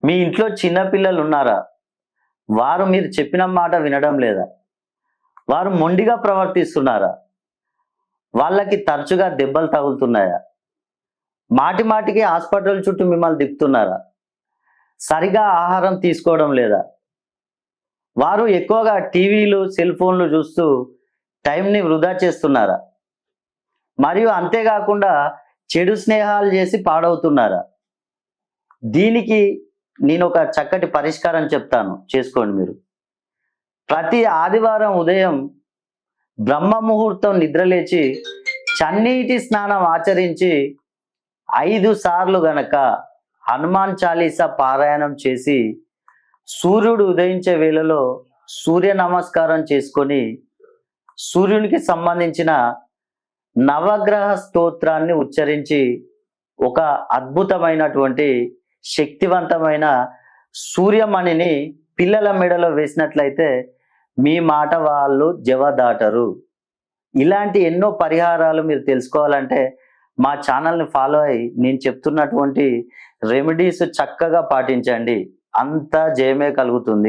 మీ ఇంట్లో చిన్న పిల్లలు ఉన్నారా? వారు మీరు చెప్పిన మాట వినడం లేదా? వారు మొండిగా ప్రవర్తిస్తున్నారా? వాళ్ళకి తరచుగా దెబ్బలు తగులుతున్నాయా? మాటి మాటికి హాస్పిటల్ చుట్టూ మిమ్మల్ని తిప్పుతున్నారా? సరిగా ఆహారం తీసుకోవడం లేదా? వారు ఎక్కువగా టీవీలు, సెల్ ఫోన్లు చూస్తూ టైంని వృధా చేస్తున్నారా? మరియు అంతేకాకుండా చెడు స్నేహాలు చేసి పాడవుతున్నారా? దీనికి నేను ఒక చక్కటి పరిష్కారం చెప్తాను, చేసుకోండి మీరు. ప్రతి ఆదివారం ఉదయం బ్రహ్మ ముహూర్తం నిద్రలేచి చన్నీటి స్నానం ఆచరించి 5 సార్లు గనక హనుమాన్ చాలీసా పారాయణం చేసి సూర్యుడు ఉదయించే వేళలో సూర్య నమస్కారం చేసుకొని సూర్యునికి సంబంధించిన నవగ్రహ స్తోత్రాన్ని ఉచ్చరించి ఒక అద్భుతమైనటువంటి శక్తివంతమైన సూర్యమణిని పిల్లల మెడలో వేసినట్లయితే మీ మాట వాళ్ళు జవదాటరు. ఇలాంటి ఎన్నో పరిహారాలు మీరు తెలుసుకోవాలంటే మా ఛానల్ని ఫాలో అయ్యి నేను చెప్తున్నటువంటి రెమెడీస్ చక్కగా పాటించండి. అంతా జయమే కలుగుతుంది.